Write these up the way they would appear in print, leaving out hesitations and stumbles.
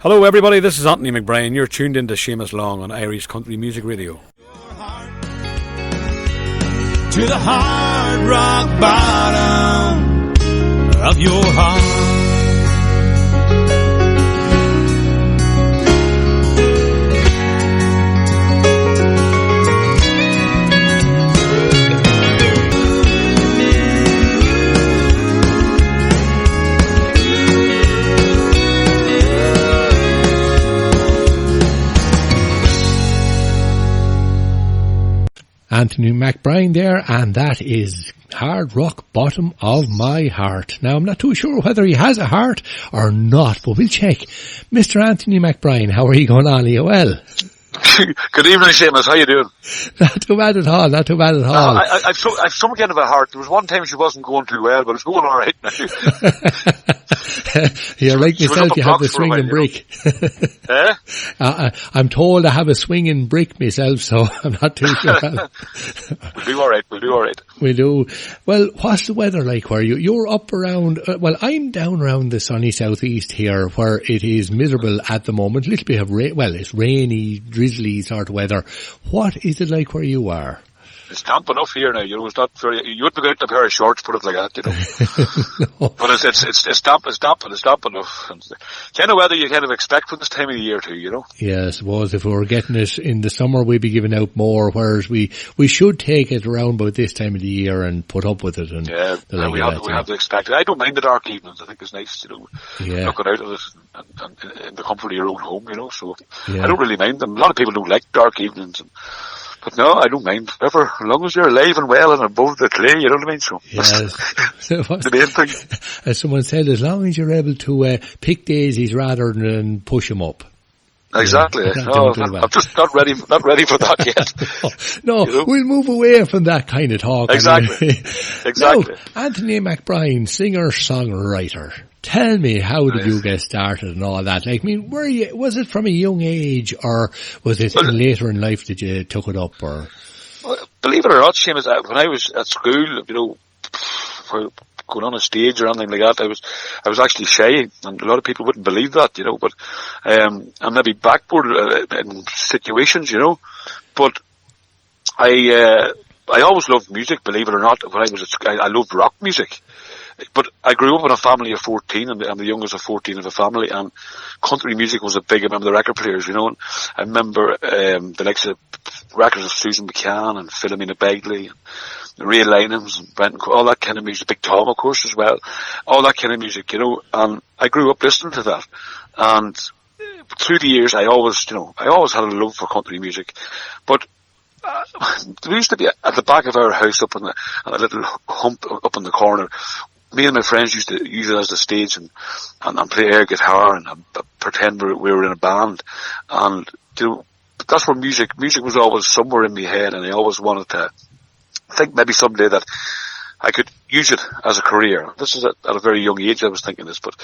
Hello everybody, this is Anthony McBrien. You're tuned into Seamus Long on Irish Country Music Radio. To the hard rock bottom of your heart. Anthony McBrien there, and that is Hard Rock Bottom of My Heart. Now, I'm not too sure whether he has a heart or not, but we'll check. Mr. Anthony McBrien, how are you going on? Are you well? Good evening, Seamus. How you doing? Not too bad at all, not too bad at all. I've some kind of a heart. There was one time she wasn't going too well, but it's going all right now. Yeah, like myself, you have the swinging brick. Eh? I'm told I have a swinging brick myself, so I'm not too sure. We'll do all right. We do. Well, what's the weather like where you're up around, well, I'm down around the sunny southeast here where it is miserable at the moment. A little bit of rain, well, it's rainy, drizzly sort of weather. What is it like where you are? It's damp enough here now, it's not very, you wouldn't go out in a pair of shorts, put it like that, No. But it's damp enough. And kind of weather you kind of expect for this time of the year too, Yeah, I suppose if we were getting it in the summer, we'd be giving out more, whereas we should take it around about this time of the year and put up with it. And yeah, we have to expect it. I don't mind the dark evenings. I think it's nice, yeah. looking out at it and in the comfort of your own home, so yeah. I don't really mind them. A lot of people don't like dark evenings, but no, I don't mind. Ever, as long as you're alive and well and above the clay, you know what I mean? So yes. That's the main thing. As someone said, as long as you're able to pick daisies rather than push them up. Exactly. Yeah, I'm just not ready for that yet. No, we'll move away from that kind of talk. Exactly. Anyway. Exactly. Now, Anthony McBrien, singer-songwriter. Tell me, how did you get started and all that? Like, I mean, was it from a young age, or was it later in life that you took it up, or? Well, believe it or not, Seamus, when I was at school, for going on a stage or anything like that, I was actually shy, and a lot of people wouldn't believe that, but, I'm maybe backward in situations, but I always loved music, believe it or not. When I was at school, I loved rock music. But I grew up in a family of 14, and I'm the youngest of 14 of a family, and country music was a big, I remember the record players, and I remember, the likes of records of Susan McCann and Philomena Begley and Ray Lynams and Brenton, all that kind of music, Big Tom, of course, as well, all that kind of music, and I grew up listening to that. And through the years, I always had a love for country music, but there used to be at the back of our house up on a little hump up in the corner. Me and my friends used to use it as the stage and play air guitar and pretend we were in a band. And, that's where music was always somewhere in my head, and I always wanted to think maybe someday that I could use it as a career. This is at a very young age I was thinking this, but,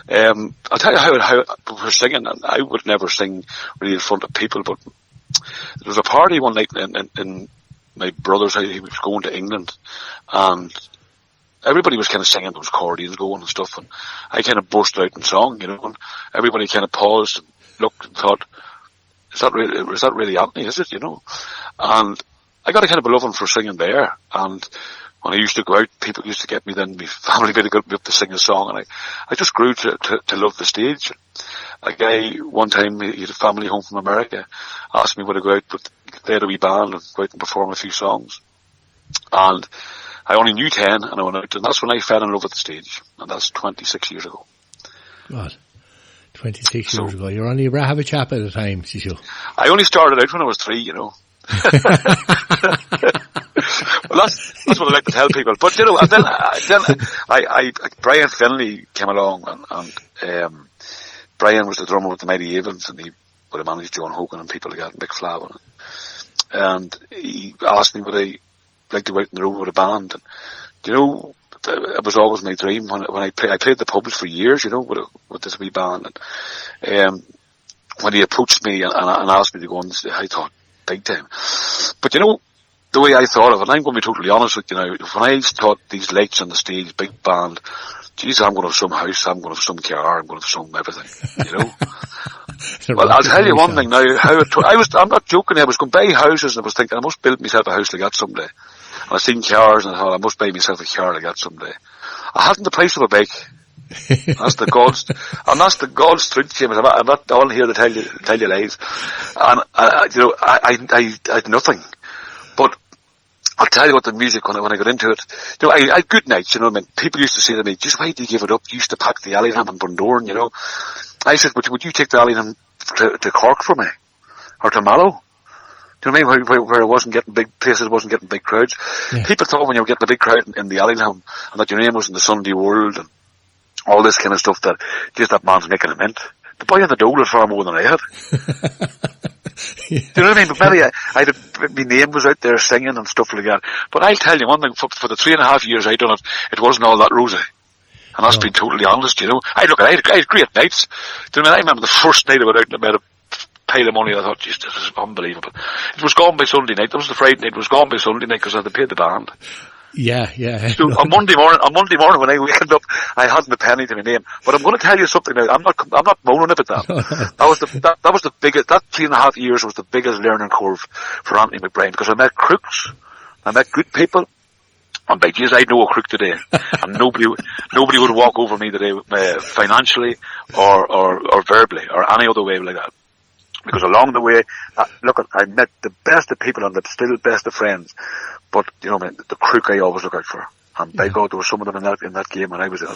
I'll tell you how we're singing, and I would never sing really in front of people, but there was a party one night in my brother's house. He was going to England, and everybody was kind of singing, those accordions going and stuff, and I kind of burst out in song, and everybody kind of paused and looked and thought, is that really Anthony, is it, And I got a kind of a loving for singing there, and when I used to go out, people used to get me then, my family would get me up to sing a song, and I just grew to love the stage. A guy, one time, he had a family home from America, asked me would I go out with, they had a wee band and go out and perform a few songs. And I only knew 10, and I went out, and that's when I fell in love with the stage, and that's 26 years ago. God, 26 years ago. You're only a brave a chap at a time, Sishu. I only started out when I was 3, Well, that's what I like to tell people. But, and then Brian Finlay came along, and Brian was the drummer with the Mighty Avens, and he would have managed John Hogan and people like that, and Mick Flavin. And he asked me would I like to go out on the road with a band. And, it was always my dream when I played the pubs for years, with this wee band. And, when he approached me and asked me to go on, I thought, big time. But the way I thought of it, and I'm going to be totally honest with you now, when I thought these lights on the stage, big band, geez, I'm going to have some house, I'm going to have some car, I'm going to have some everything, Well, I'll tell you one thing now. I'm not joking. I was going to buy houses and I was thinking I must build myself a house like that someday. And I seen cars and I thought I must buy myself a car like that someday. I hadn't the price of a bike. That's the God's truth, Seamus. I'm not on here to tell you lies. And I had nothing. But I'll tell you what, the music when I got into it. I had good nights. You know what I mean? People used to say to me, "Just why do you give it up? You used to pack the Allingham and Bundoran." You know. I said, "Would you take the Allingham to Cork for me, or to Mallow?" Do you know what I mean? Where it wasn't getting big places, wasn't getting big crowds. Yeah. People thought when you were getting a big crowd in the Allingham and that your name was in the Sunday World and all this kind of stuff, that just that man's making a mint. The boy on the dole had far more than I had. Yeah. Do you know what I mean? But maybe my name was out there singing and stuff like that. But I'll tell you one thing, for the 3.5 years I done it, it wasn't all that rosy. And that's being totally honest, you know. I had great nights. Do you know what I mean? I remember the first night I went out and I made a pile of money. I thought, geez, this is unbelievable. It was gone by Sunday night. That was the Friday night. It was gone by Sunday night because I had to pay the band. Yeah. So on Monday morning when I wakened up, I hadn't a penny to my name. But I'm going to tell you something now. I'm not moaning about that. That was the biggest. That 3.5 years was the biggest learning curve for Anthony McBrien, because I met crooks, I met good people, and by Jesus, I know a crook today, and nobody would walk over me today, financially or verbally or any other way like that. Because along the way, I met the best of people and the still best of friends. But, you know, the crook I always look out for. And by God, there were some of them in that game when I was in.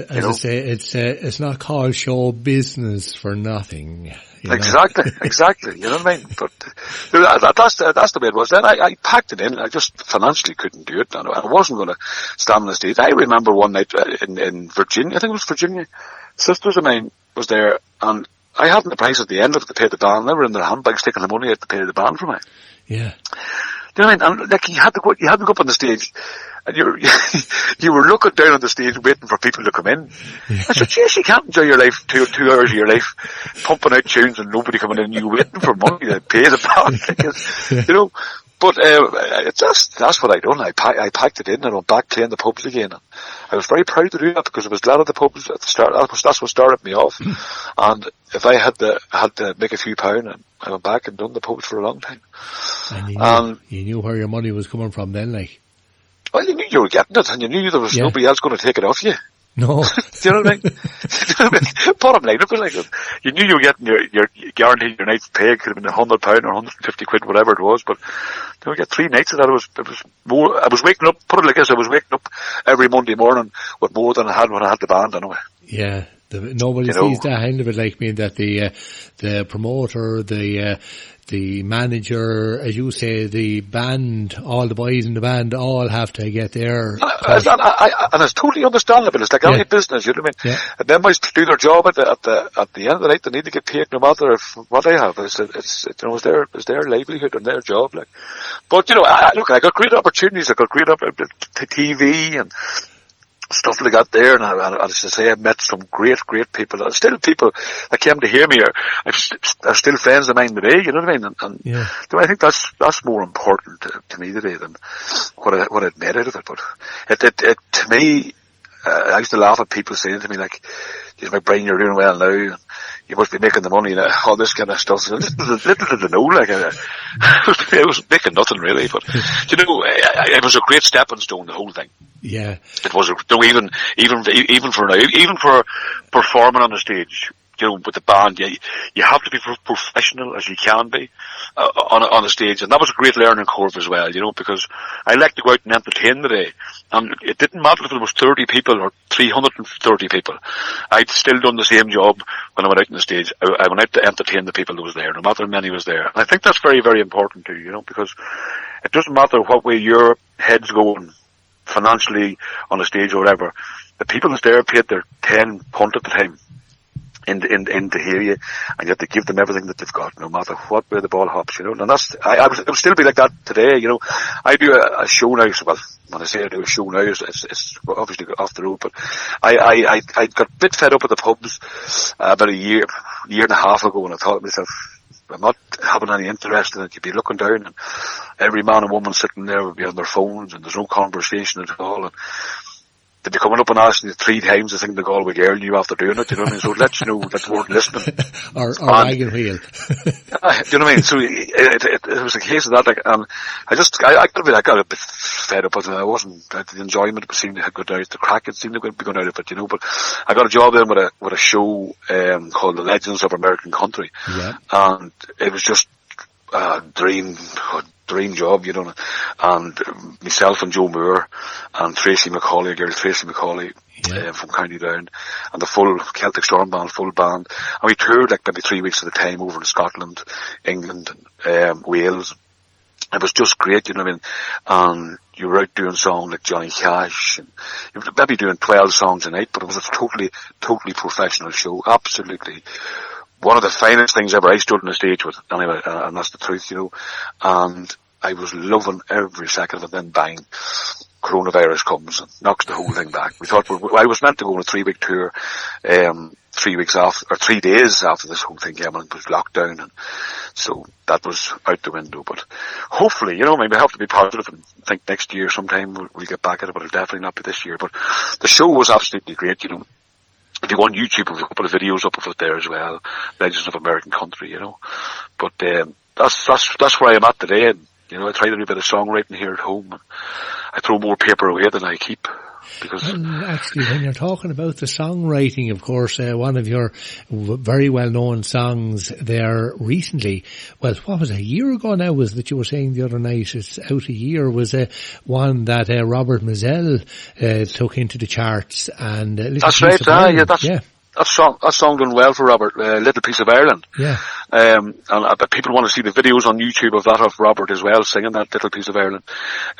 As I say, it's not called show business for nothing. Exactly. You know what I mean? But that's the way it was. Then I packed it in. I just financially couldn't do it. And I wasn't going to stand on the stage. I remember one night in Virginia, I think it was Virginia, sisters of mine was there, and I hadn't the price at the end of it to pay the band. They were in their handbags taking the money out to pay the band for me. Yeah. Do you know what I mean? And like you had to go up on the stage, and you were looking down on the stage waiting for people to come in. Yeah. I said, "Yes, you can't enjoy your life, two hours of your life, pumping out tunes and nobody coming in. You waiting for money to pay the band." You know. But that's what I done. I packed it in and went back playing the pubs again. And I was very proud to do that because I was glad at the pubs at the start. That's what started me off. And if I had to make a few pound, I went back and done the pubs for a long time. And you knew where your money was coming from then, like. Well, you knew you were getting it, and you knew there was nobody else going to take it off you. No. Do you know what I mean? Bottom line, it was like, you knew you were getting your guaranteed your night's pay. It could have been £100 or £150, whatever it was, but you get 3 nights of that. It was more. I was waking up, put it like this, I was waking up every Monday morning with more than I had when I had the band anyway. Yeah. Nobody sees that end of it, like me, that the promoter, the manager, as you say, the band, all the boys in the band all have to get there. And it's totally understandable. It's like any business, you know what I mean? Yeah. And them boys do their job at the end of the night. They need to get paid no matter what they have. It's their livelihood and their job, like. But you know, I got great opportunities. I got great to TV and stuff like that there, and as I say, I met some great people. Still people that came to hear me are still friends of mine today, you know what I mean? And I think that's more important to me today than what I'd made out of it. But it to me, I used to laugh at people saying to me like, "Geez, McBrien, you're doing well now, and you must be making the money," and all this kind of stuff. Little did I know, like I was making nothing really, but you know, it was a great stepping stone, the whole thing. Yeah, it was even for performing on the stage, you know, with the band. You have to be professional as you can be on the stage, and that was a great learning curve as well, you know, because I like to go out and entertain the day, and it didn't matter if it was 30 people or 330 people. I'd still done the same job when I went out on the stage. I went out to entertain the people that was there, no matter how many was there. And I think that's very, very important too, you know, because it doesn't matter what way your head's going financially on a stage or whatever. The people that's there paid their 10 punt at the time in to hear you, and you have to give them everything that they've got, no matter what way the ball hops, you know. And that's, it would still be like that today, you know. I do a show now, well, when I say I do a show now, it's obviously off the road, but I got a bit fed up with the pubs about a year and a half ago, and I thought to myself, I'm not having any interest in it. You'd be looking down, and every man and woman sitting there would be on their phones, and there's no conversation at all. And they'd be coming up and asking you 3 times the thing the Galway girl knew after doing it, you know what I mean? So it lets you know that they weren't listening. or wagon wheel. Do you know what I mean? So it was a case of that, like, I got a bit fed up with it. The enjoyment seemed to have gone out, the crack it seemed to be going out of it, you know, but I got a job then with a show, called The Legends of American Country. Yeah. And it was just a dream job, you know, and myself and Joe Moore and Tracy McCauley, from County Down, and the full Celtic Storm band, full band, and we toured like maybe 3 weeks at a time over in Scotland, England, Wales. It was just great, you know what I mean? And you were out doing songs like Johnny Cash, and you were maybe doing 12 songs a night, but it was a totally professional show, absolutely. One of the finest things ever I stood on the stage with, anyway, and that's the truth, you know. And I was loving every second of it. Then bang, coronavirus comes and knocks the whole thing back. We thought I was meant to go on a 3-week tour, 3 weeks after, or 3 days after this whole thing came, and it was lockdown, and so that was out the window. But hopefully, you know, maybe I have to be positive and think next year sometime we'll get back at it, but it'll definitely not be this year. But the show was absolutely great, you know. If you go on YouTube, there's a couple of videos up of it there as well, Legends of American Country, you know. But that's where I am at today, and you know, I try to do a bit of songwriting here at home, and I throw more paper away than I keep. Because actually, when you're talking about the songwriting, of course, one of your very well-known songs there recently, well, what was it, a year ago now, was that you were saying the other night, it's out a year, was one that Robert Mazel took into the charts. And that's right, that song done well for Robert, Little Piece of Ireland. Yeah. And people want to see the videos on YouTube of that, of Robert as well, singing that Little Piece of Ireland.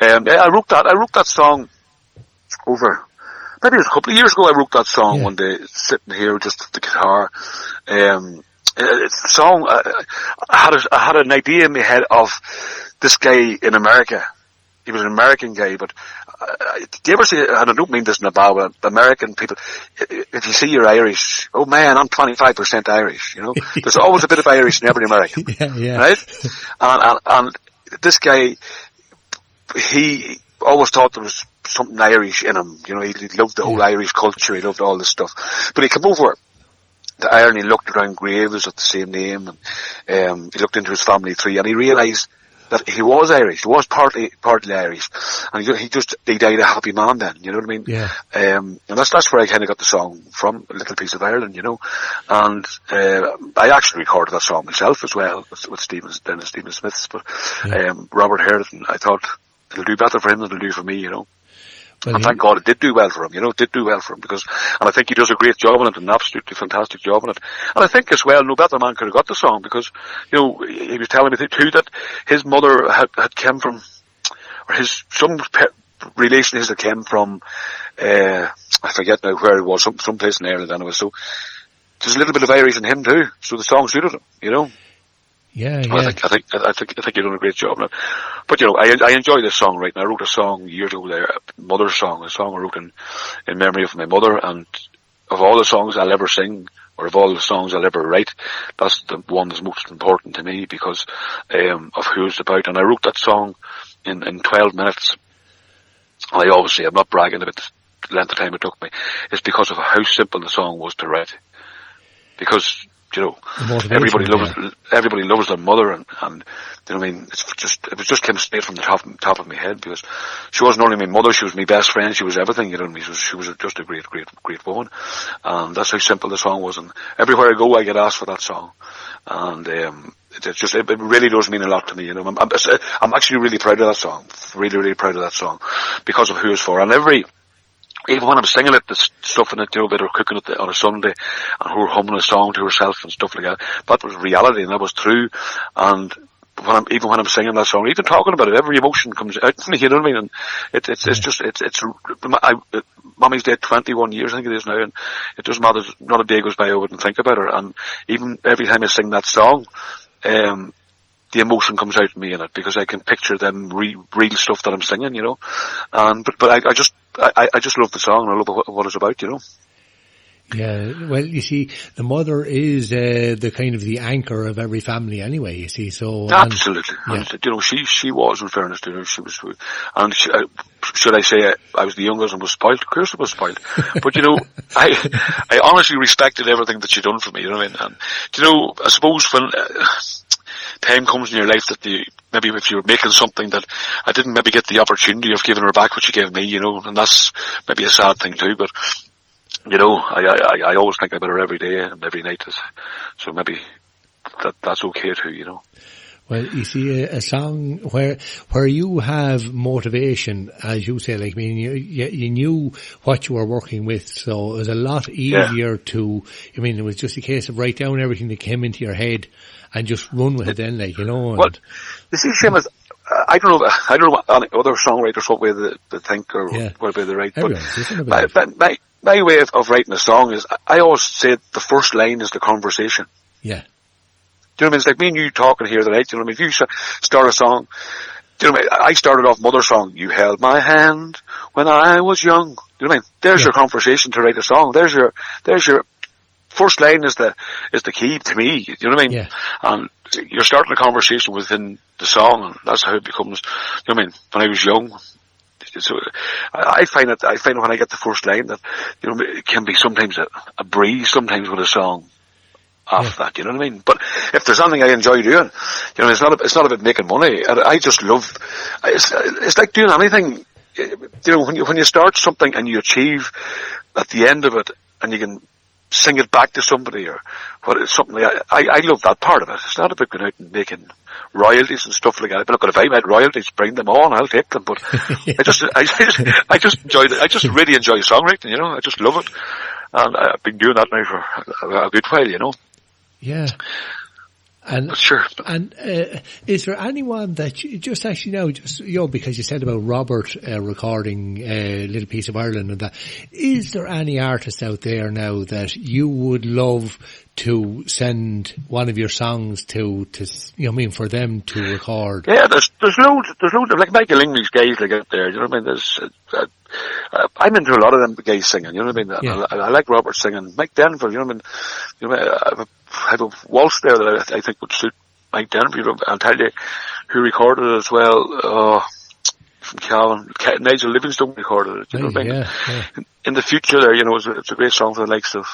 I wrote that song over, maybe it was a couple of years ago. I wrote that song one day, sitting here just with the guitar. It's a song, I had an idea in my head of this guy in America. He was an American guy, but do you ever see, and I don't mean this in a bad way, American people, if you see you're Irish, oh man, I'm 25% Irish, you know. There's always a bit of Irish in every American, right? And this guy, he always thought there was something Irish in him, you know. He loved the whole Irish culture, he loved all this stuff. But he came over to Ireland, he looked around graves of the same name, and he looked into his family tree, and he realised that he was Irish. He was partly Irish, and he died a happy man then. You know what I mean? Yeah. And that's where I kind of got the song from, A Little Piece of Ireland. You know, and I actually recorded that song myself as well with Stephen Smith's, but Robert heard it, and I thought it'll do better for him than it'll do for me. You know. Well, and thank God it did do well for him, you know, because, and I think he does a great job on it, an absolutely fantastic job on it. And I think as well, no better man could have got the song, because, you know, he was telling me too that his mother had come from, or some relation of his that came from, I forget now where it was, some place in Ireland anyway, so there's a little bit of Irish in him too, so the song suited him, you know. Yeah. I think you're doing a great job now. But you know, I enjoy this song right now. I wrote a song years ago there, a mother's song, a song I wrote in memory of my mother, and of all the songs I'll ever sing, or of all the songs I'll ever write, that's the one that's most important to me because of who it's about. And I wrote that song in 12 minutes. And I'm not bragging about the length of time it took me. It's because of how simple the song was to write. Because you know, everybody loves their mother, and you know what I mean. It was just came straight from the top of my head, because she wasn't only my mother, she was my best friend, she was everything, you know what I mean. She was just a great woman, and that's how simple the song was. And everywhere I go, I get asked for that song, and it really does mean a lot to me, you know. I'm actually really proud of that song, really proud of that song, because of who it's for. And even when I'm singing it, the stuff in it, you know, that are cooking it on a Sunday, and who are humming a song to herself and stuff like that was reality, and that was true. And when I'm singing that song, even talking about it, every emotion comes out to me, you know what I mean? And it's Mommy's dead 21 years, I think it is now, and it doesn't matter, not a day goes by I wouldn't think about her. And even every time I sing that song, the emotion comes out of me in it, because I can picture them real stuff that I'm singing, you know. But I just love the song, and I love what it's about, you know. Yeah, well, you see, the mother is the kind of the anchor of every family anyway, you see, so... Absolutely. Yeah. And, you know, she was, in fairness to her, she was... And should I say I was the youngest and was spoiled? Of course I was spoiled. But, you know, I honestly respected everything that she'd done for me, you know what I mean? And, you know, I suppose when... time comes in your life that maybe if you're making something that I didn't maybe get the opportunity of giving her back what she gave me, you know, and that's maybe a sad thing too, but... You know, I always think about her every day and every night, so maybe that's okay too, you know. Well, you see, a song where you have motivation, as you say, like, I mean, you knew what you were working with, so it was a lot easier to, I mean, it was just a case of write down everything that came into your head and just run with it then, like, you know. Well, you see, Seamus, I don't know what other songwriters what way they think or what way they write, but my way of writing a song is, I always say the first line is the conversation. Yeah. Do you know what I mean? It's like me and you talking here tonight. Do you know what I mean? If you start a song, do you know what I mean? I started off Mother's song. You held my hand when I was young. Do you know what I mean? There's your conversation to write a song. There's your first line is the key to me. Do you know what I mean? Yeah. And you're starting a conversation within the song, and that's how it becomes. You know what I mean? When I was young. So I find when I get the first line that, you know, it can be sometimes a breeze, sometimes with a song after that, you know what I mean? But if there's something I enjoy doing, you know, it's not about making money. I just love, it's like doing anything, you know, when you start something and you achieve at the end of it and you can sing it back to somebody or what it's something like, I love that part of it. It's not about going out and making royalties and stuff like that. But look, if I made royalties, bring them on, I'll take them. But I just enjoy it. I just really enjoy songwriting, you know. I just love it. And I've been doing that now for a good while, you know. Yeah. And sure. And is there anyone that you just actually now, just, you know, because you said about Robert recording Little Piece of Ireland and that, is there any artist out there now that you would love to send one of your songs to you know what I mean, for them to record? Yeah, there's loads of, like Michael English guys like out there, you know what I mean? There's I'm into a lot of them guys singing, you know what I mean? Yeah. I like Robert singing. Mike Denver, you know what I mean? You know, I have a waltz there that I think would suit Mike Denver. You know, I'll tell you who recorded it as well. From Calvin, Nigel Livingstone recorded it. You know what I mean? Yeah. In the future, there, you know, it's a great song for the likes of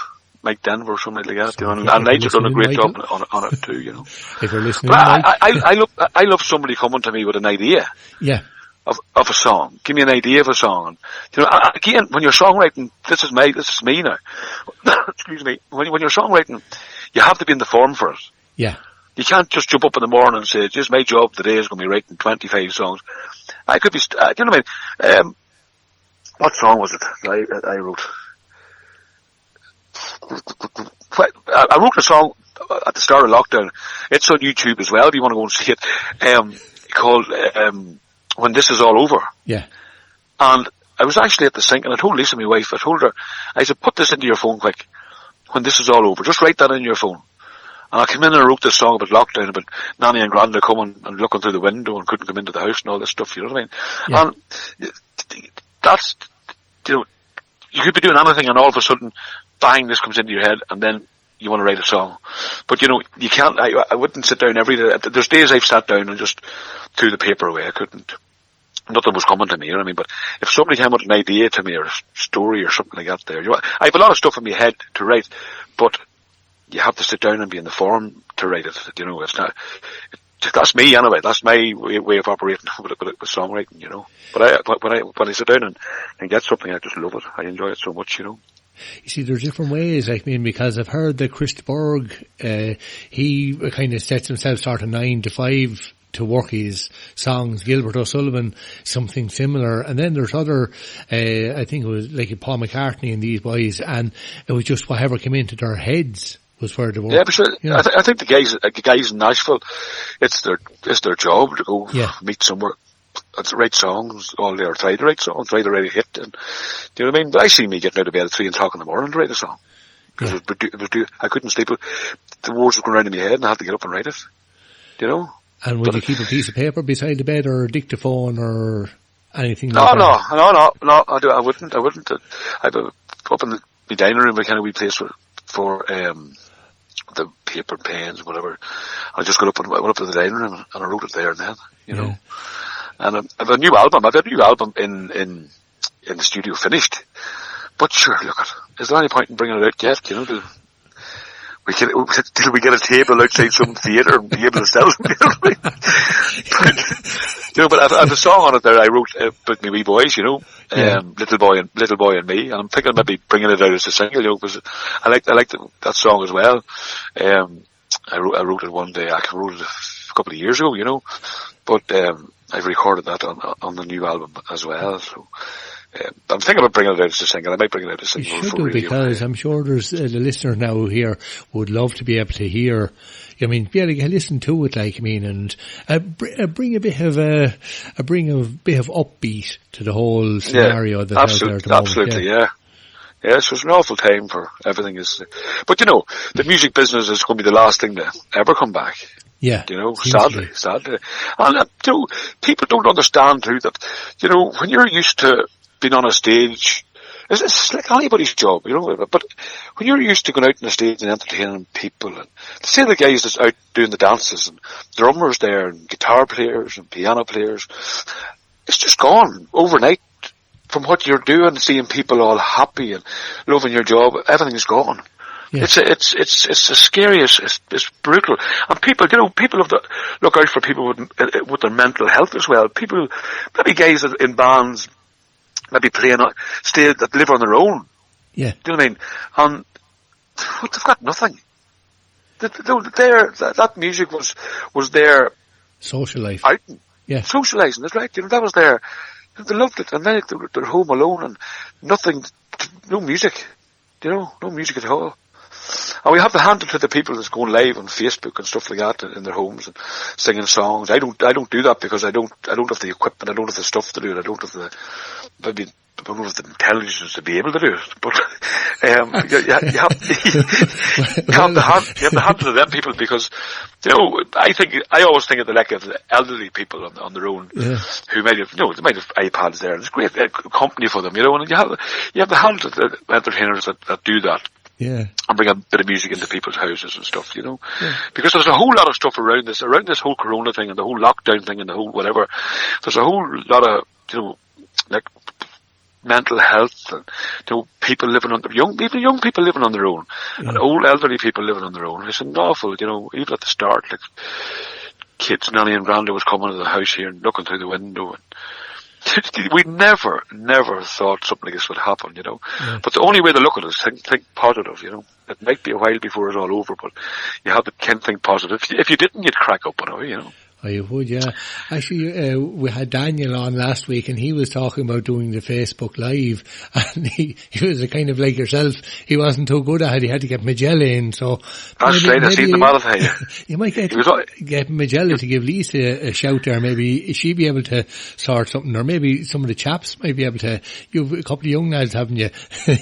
Mike Denver or something like that. You know, and Nigel done a great job on it too. You know, if you're listening, but I love somebody coming to me with an idea. Yeah. Of a song. Give me an idea of a song. You know, again, when you're songwriting, this is me now. Excuse me. When you're songwriting, you have to be in the form for it. Yeah. You can't just jump up in the morning and say, just my job today is going to be writing 25 songs. I could be, you know what I mean? What song was it I wrote? I wrote a song at the start of lockdown. It's on YouTube as well if you want to go and see it. Called, When This Is All Over. Yeah. And I was actually at the sink and I told Lisa, my wife, I said, put this into your phone quick. When this is all over, just write that in your phone. And I came in and I wrote this song about lockdown, about Nanny and Granda coming and looking through the window and couldn't come into the house and all this stuff, you know what I mean? Yeah. And that's, you know, you could be doing anything and all of a sudden, bang, this comes into your head and then you want to write a song. But you know, you can't, I wouldn't sit down every day. There's days I've sat down and just threw the paper away. I couldn't. Nothing was coming to me, you know what I mean? But if somebody came with an idea to me or a story or something like that there, you know, I have a lot of stuff in my head to write, but you have to sit down and be in the form to write it. You know, it's not, that's me anyway. That's my way of operating with songwriting, you know. But when I sit down and get something, I just love it. I enjoy it so much, you know. You see, there's different ways, I mean, because I've heard that Chris Berg, he kind of sets himself sort of 9 to 5 to work his songs. Gilbert O'Sullivan, something similar. And then there's other, I think it was like Paul McCartney and these boys, and it was just whatever came into their heads was where they were. Yeah, but sure, you know? I think the guys in Nashville, it's their job to go meet somewhere. Write songs all day, or try to write songs, try to write a hit. And, do you know what I mean? But I see me getting out of bed at 3 o'clock in the morning to write a song. Because I couldn't sleep. The words were going around in my head and I had to get up and write it. Do you know? And would you keep a piece of paper beside the bed or a dictaphone or anything like that? No, I wouldn't. I'd up in my dining room, a kind of wee place for the paper, pens, whatever. I just went up to the dining room and I wrote it there and then, you know. And I've a new album. I've got a new album in the studio finished. But sure, look, is there any point in bringing it out yet? You know, till we get a table outside some theatre and be able to sell it. You know, but I have a song on it there I wrote with my wee boys, you know, Little Boy and Me, and I'm thinking maybe bringing it out as a single, you know, because I like that song as well. I wrote it one day. I wrote it a couple of years ago, you know, but I've recorded that on the new album as well. So I'm thinking about bringing it out as a single. I might bring it out as a single. You should do, because I'm sure there's the listener now here would love to be able to hear. I mean, be able to listen to it, like, I mean, and bring a bit of upbeat to the whole scenario that's out there at the moment. Absolutely, yeah. Yeah, so it's an awful time for everything but you know, the music business is going to be the last thing to ever come back. Yeah. You know, sadly. And, you know, people don't understand too that, you know, when you're used to being on a stage, it's like anybody's job, you know, but when you're used to going out on the stage and entertaining people, and say the guys that's out doing the dances and drummers there and guitar players and piano players, it's just gone overnight. From what you're doing, seeing people all happy and loving your job, everything's gone. Yeah. It's the scariest. It's brutal. And people, you know, people have to look out for people with their mental health as well. People, maybe guys in bands, maybe that live on their own. Yeah. Do you know what I mean? And they've got nothing. That music was their social life. Outing. Yeah. Socialising, that's right. You know, that was their. They loved it, and then they're home alone and nothing, no music, you know, no music at all. And we have to hand it to the people that's going live on Facebook and stuff like that in their homes and singing songs. I don't do that because I don't have the equipment, I don't have the stuff to do it, I don't have the intelligence to be able to do it. But you have to hand it to them people, because, you know, I always think of the elderly people on their own, who might have, you know, they might have iPads there, and it's great company for them, you know, and you have to hand it to the entertainers that do that. Yeah. And bring a bit of music into people's houses and stuff, you know. Yeah. Because there's a whole lot of stuff around this whole corona thing and the whole lockdown thing and the whole whatever. There's a whole lot of, you know, like mental health and, you know, people living on young people living on their own, and old elderly people living on their own. It's an awful, you know, even at the start, like kids, Nanny and Granda was coming to the house here and looking through the window, and we never thought something like this would happen, you know. Yeah. But the only way to look at it is think positive, you know. It might be a while before it's all over, but you have to think positive. If you didn't, you'd crack up on it, you know. Oh, you would, yeah. Actually, we had Daniel on last week, and he was talking about doing the Facebook Live, and he was a kind of like yourself. He wasn't too good at it. He had to get Magella in, so that's right. I seen the marathon. You might get Magella to give Lisa a shout there. Maybe she'd be able to sort something, or maybe some of the chaps might be able to. You've a couple of young lads, haven't you?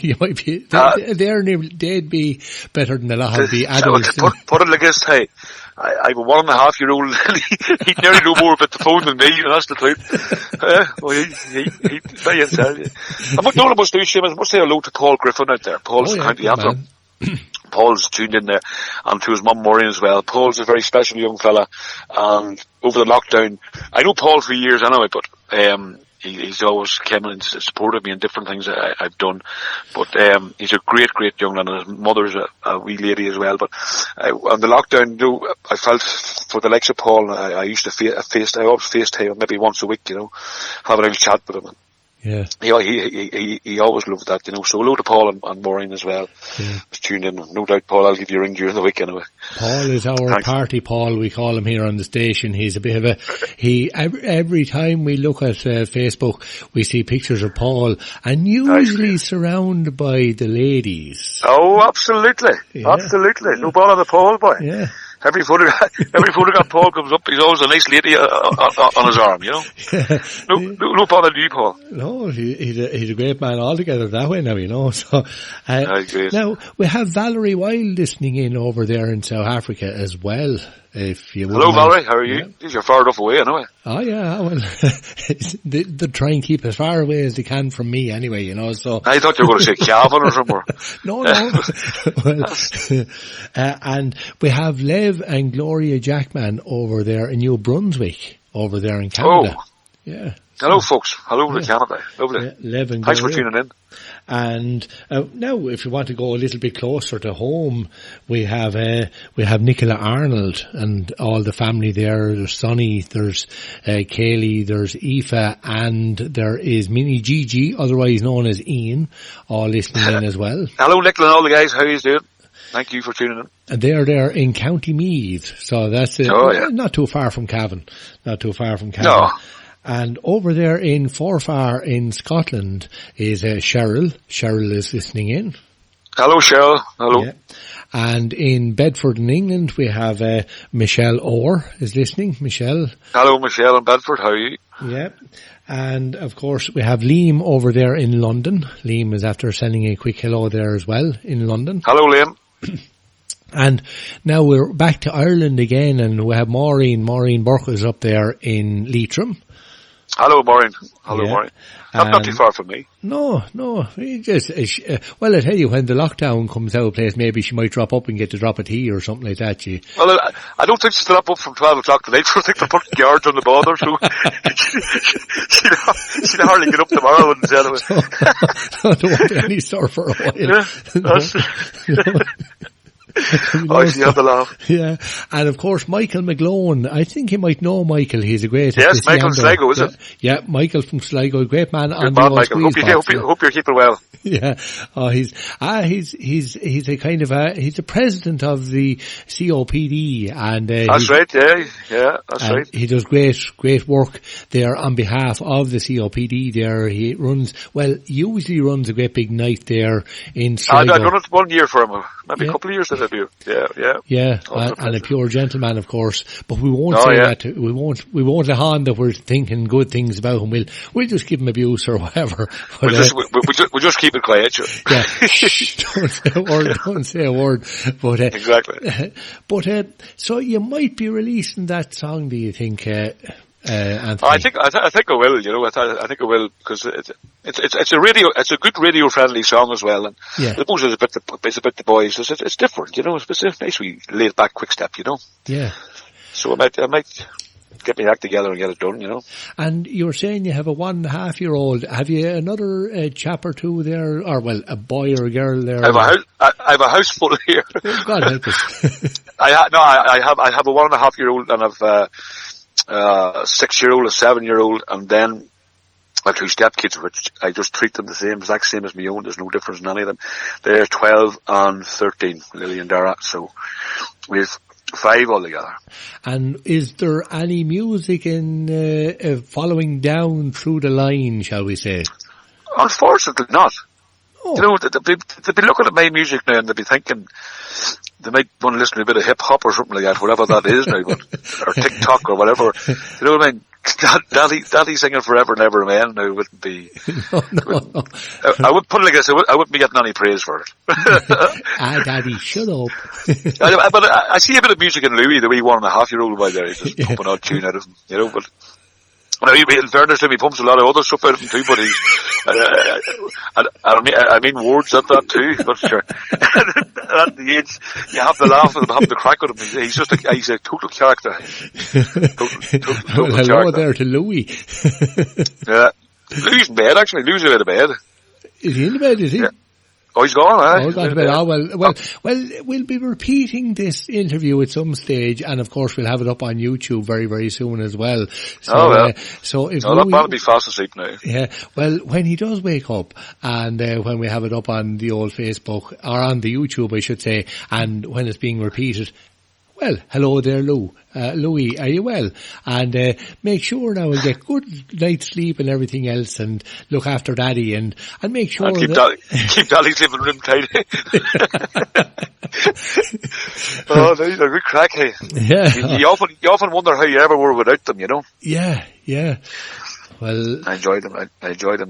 You might be. They'd be better than a lot of the adults. Put it like this, hey. I have a 1.5-year-old, he'd nearly know more about the phone than me, and that's the truth. He'd very intelligent. And what Nolan must do, Seamus, must say hello to Paul Griffin out there. Paul's the county anthem. Paul's tuned in there, and to his mum Maureen as well. Paul's a very special young fella, and over the lockdown, I know Paul for years anyway, but he's always came and supported me in different things I've done. But he's a great young man, and his mother's a wee lady as well. But on the lockdown, you know, I felt for the likes of Paul, I used to I always FaceTime maybe once a week, you know, have a little chat with him. Yeah. He always loved that, you know. So hello to Paul and Maureen as well. Yeah. Just tuned in. No doubt, Paul, I'll give you a ring during the week anyway. Paul is our party Paul, we call him here on the station. He's a bit of every time we look at Facebook, we see pictures of Paul, and usually surrounded by the ladies. Oh, absolutely. Yeah. Absolutely. No bother the Paul boy. Yeah. Every photograph Paul comes up, he's always a nice lady on his arm, you know. Yeah. No bother to you, Paul. No, he's a great man altogether that way now, you know. So now we have Valerie Wilde listening in over there in South Africa as well. If you Hello, wouldn't mind. Valerie. How are you? Yeah. You're far enough away, anyway. Oh yeah, well, they try and keep as far away as they can from me anyway, you know, so. I thought you were going to say Calvin or somewhere. No. Well, and we have Lev and Gloria Jackman over there in New Brunswick, over there in Canada. Oh. Yeah. Hello, folks. Hello to Canada. Lovely. Yeah, Lev and Thanks for Gloria. tuning in. And now, if you want to go a little bit closer to home, we have Nicola Arnold and all the family there. There's Sonny, there's Kaylee, there's Aoife, and there is Mini Gigi, otherwise known as Ian, all listening in as well. Hello, Nicola and all the guys. How are you doing? Thank you for tuning in. And they're there in County Meath, so that's not too far from Cavan. Not too far from Cavan. No. And over there in Forfar in Scotland is Cheryl. Cheryl is listening in. Hello, Cheryl. Hello. Yeah. And in Bedford in England we have Michelle Orr is listening. Michelle. Hello, Michelle in Bedford. How are you? Yeah. And of course we have Liam over there in London. Liam is after sending a quick hello there as well in London. Hello, Liam. And now we're back to Ireland again, and we have Maureen Burke is up there in Leitrim. Hello, Maureen. Hello, Yeah. Maureen. Not too far from me. No. He just, well, I tell you, when the lockdown comes out of place, maybe she might drop up and get to drop a tea or something like that. Well, I don't think she's still up from 12 o'clock tonight, so I think they're putting guards on the border, so she'd hardly get up tomorrow and anyway. So, there won't be any store for a while. Yeah, I see how the laugh. Yeah, and of course Michael McGlone. I think you might know Michael. He's a great. Yes, Michael Sligo, is it? Yeah, Michael from Sligo, great man. Good man, Michael. Hope you're keeping well. Yeah, he's a kind of he's the president of the COPD, and that's right. Yeah, that's right. He does great work there on behalf of the COPD. There, he usually runs a great big night there in Sligo. I've done it 1 year for him, maybe a couple of years. Yeah. And a pure gentleman, of course. But we won't say that. We won't let on that we're thinking good things about him. We'll just give him abuse or whatever. But, we'll just keep it quiet. Sure. Yeah. Don't say a word. But exactly. But so you might be releasing that song. Do you think? Anthony? I think I will. You know, I think I will, because it's a good radio friendly song as well, and I suppose it's a bit the boys. It's different, you know. It's a nice wee laid back quick step, you know. Yeah. So I might get my act together and get it done, you know. And you were saying you have a 1.5-year-old. Have you another chap or two there, or a boy or a girl there? I have a house full here. God help us. I have a 1.5-year-old and I've a 6-year-old, a 7-year-old, and then my 2 stepkids, which I just treat them the exact same as my own. There's no difference in any of them. They're 12 and 13, Lily and Dara. So we've 5 altogether. And is there any music in following down through the line, shall we say? Unfortunately not. Oh. You know, they'd be looking at my music now and they'd be thinking they might want to listen to a bit of hip hop or something like that, whatever that is now, or TikTok or whatever. You know what I mean? Daddy singing Forever and Ever Amen now wouldn't be. No. I would put it like this: I wouldn't be getting any praise for it. Daddy, shut up. But I see a bit of music in Louis, the wee 1.5-year-old by there. He's just pumping out tune out of him, you know. But in fairness to him, he pumps a lot of other stuff out of him too. But he's, I mean words at that too. But sure, at the age, you have to laugh at him, have to crack at him. He's a total character. Total hello character. There to Louis. Yeah, Louis in bed actually. Louis out of bed. Is he in the bed? Is he? Yeah. Oh, he's gone, Oh, he's gone to bed. Oh, well, we'll be repeating this interview at some stage, and of course we'll have it up on YouTube very, very soon as well. So, so if that'll be fast asleep now. Yeah, well, when he does wake up, and when we have it up on the old Facebook, or on the YouTube, I should say, and when it's being repeated, well, hello there, Louis, are you well? And make sure now we'll get good night's sleep and everything else, and look after Daddy, and make sure and keep Daddy sleeping room tight. Oh, these are good crack, hey. Yeah. You often wonder how you ever were without them, you know. Yeah. Well, I enjoyed them.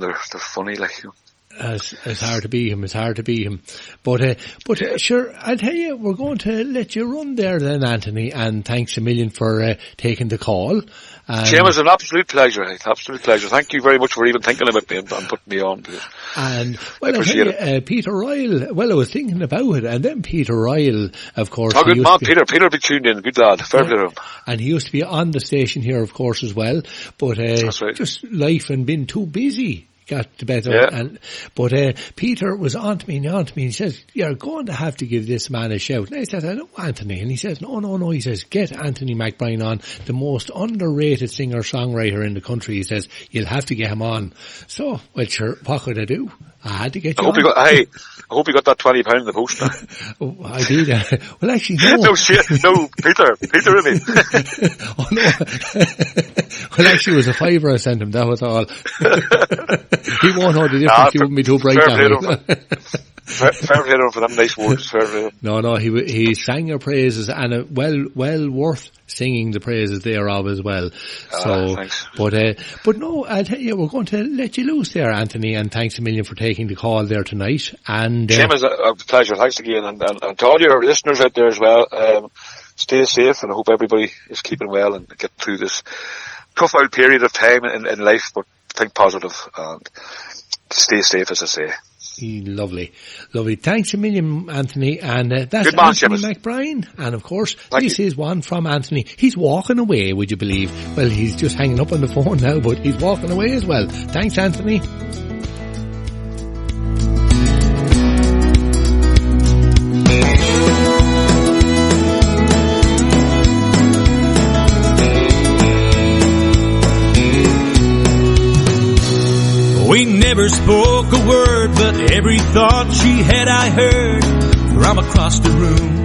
They're funny, like. You know. It's hard to beat him. It's hard to beat him. But sure, I'll tell you, we're going to let you run there then, Anthony, and thanks a million for taking the call. Seamus, an absolute pleasure. Absolute pleasure. Thank you very much for even thinking about me and putting me on. And, well, I appreciate it. Peter Ryle, well, I was thinking about it, and then Peter Ryle, of course. Oh, good man, Peter. Peter will be tuned in. Good lad. Fair play to him. And he used to be on the station here, of course, as well. But that's right. Just life and been too busy got the better. Yeah. But Peter was on to me. He says, you're going to have to give this man a shout. And I said, I know Anthony. And he says, no. He says, get Anthony McBrien on, the most underrated singer-songwriter in the country. He says, you'll have to get him on. So, well, sure, what could I do? I had to get you on. I hope you got that £20 in the post now. Oh, I did. Well, actually, no. No shit. No, Peter, I mean. Oh, no. Well, actually, it was a fiver I sent him. That was all. He won't know the difference. He wouldn't be too bright on it. Fair play to him for them nice words. Fair play. No, he sang your praises, and well worth singing the praises thereof as well. So, thanks. But no, I'll tell you, we're going to let you loose there, Anthony, and thanks a million for taking the call there tonight. And Seamus, a pleasure. Thanks again, and to all your listeners out there as well. Stay safe, and I hope everybody is keeping well and get through this tough old period of time in life. But think positive and stay safe, as I say. Lovely. Thanks a million, Anthony. And that's Good man, Anthony Seamus. McBrien. And of course, this is one from Anthony. He's walking away, would you believe? Well, he's just hanging up on the phone now, but he's walking away as well. Thanks, Anthony. We never spoke a word, but every thought she had I heard from across the room.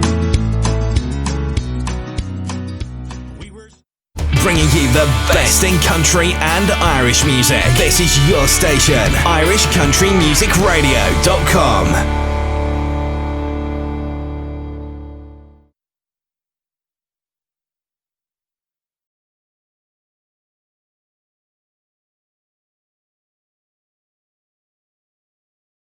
Bringing you the best in country and Irish music. This is your station, irishcountrymusicradio.com.